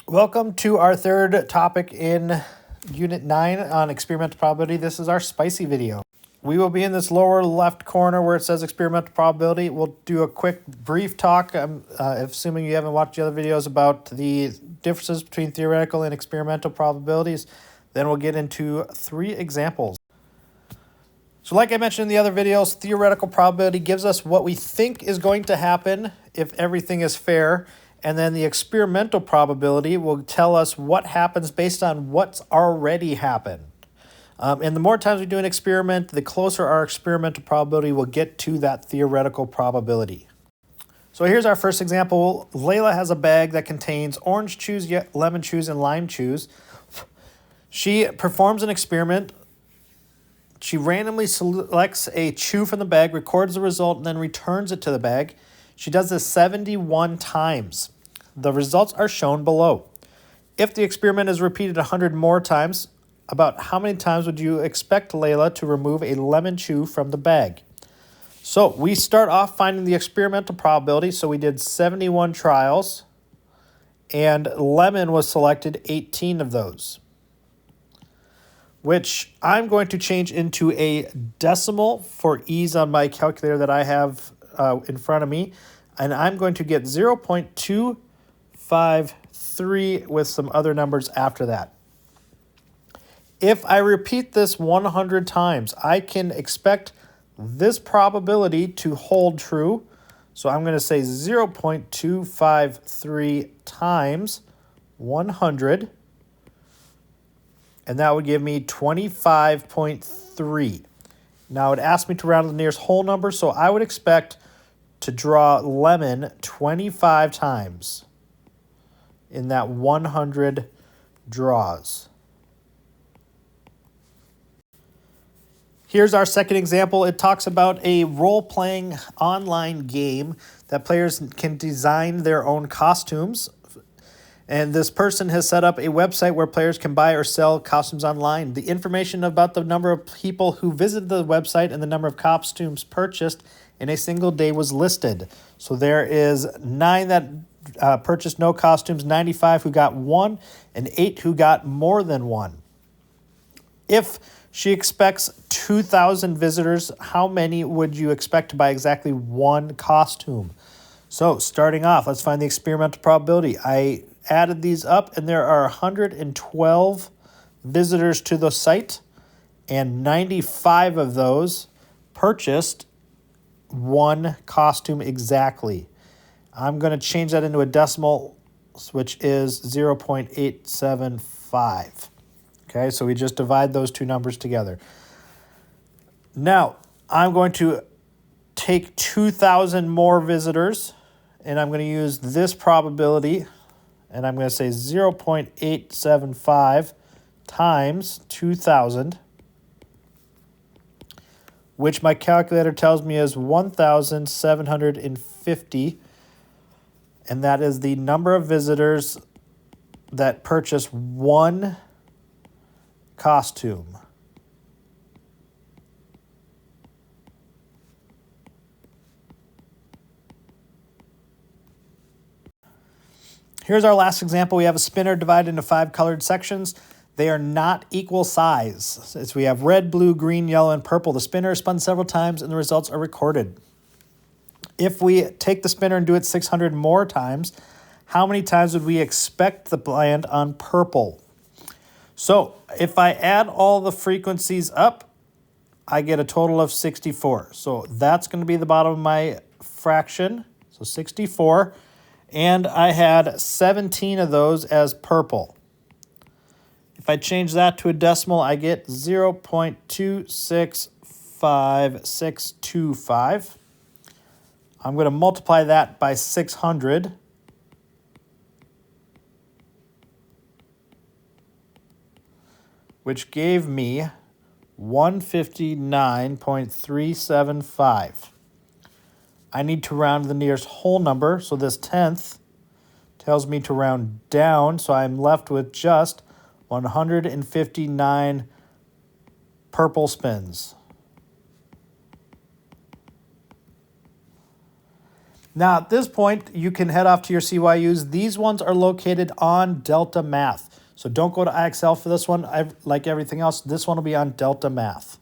Welcome to our third topic in Unit 9 on experimental probability. This is our spicy video. We will be in this lower left corner where it says experimental probability. We'll do a quick brief talk, assuming you haven't watched the other videos, about the differences between theoretical and experimental probabilities. Then we'll get into 3 examples. So like I mentioned in the other videos, theoretical probability gives us what we think is going to happen if everything is fair. And then the experimental probability will tell us what happens based on what's already happened. And the more times we do an experiment, the closer our experimental probability will get to that theoretical probability. So here's our first example. Layla has a bag that contains orange chews, lemon chews, and lime chews. She performs an experiment. She randomly selects a chew from the bag, records the result, and then returns it to the bag. She does this 71 times. The results are shown below. If the experiment is repeated 100 more times, about how many times would you expect Layla to remove a lemon chew from the bag? So we start off finding the experimental probability. So we did 71 trials, and lemon was selected 18 of those, which I'm going to change into a decimal for ease on my calculator that I have in front of me. And I'm going to get 0.253 with some other numbers after that. If I repeat this 100 times, I can expect this probability to hold true. So I'm going to say 0.253 times 100. And that would give me 25.3. Now it asked me to round to the nearest whole number, so I would expect to draw lemon 25 times in that 100 draws. Here's our second example. It talks about a role-playing online game that players can design their own costumes. And this person has set up a website where players can buy or sell costumes online. The information about the number of people who visited the website and the number of costumes purchased in a single day was listed. So there is 9 that purchased no costumes, 95 who got 1, and 8 who got more than 1. If she expects 2,000 visitors, how many would you expect to buy exactly 1 costume? So starting off, let's find the experimental probability. I added these up, and there are 112 visitors to the site, and 95 of those purchased 1 costume exactly. I'm going to change that into a decimal, which is 0.875. Okay, so we just divide those 2 numbers together. Now, I'm going to take 2,000 more visitors, and I'm going to use this probability, and I'm going to say 0.875 times 2,000, which my calculator tells me is 1,750, and that is the number of visitors that purchase 1 costume. Here's our last example. We have a spinner divided into 5 colored sections. They are not equal size. So we have red, blue, green, yellow, and purple. The spinner is spun several times, and the results are recorded. If we take the spinner and do it 600 more times, how many times would we expect the land on purple? So if I add all the frequencies up, I get a total of 64. So that's going to be the bottom of my fraction, so 64. And I had 17 of those as purple. If I change that to a decimal, I get 0.265625. I'm going to multiply that by 600. Which gave me 159.375. I need to round to the nearest whole number, so this 10th tells me to round down, so I'm left with just 159 purple spins. Now, at this point, you can head off to your CYUs. These ones are located on Delta Math. So don't go to IXL for this one. Like everything else, this one will be on Delta Math.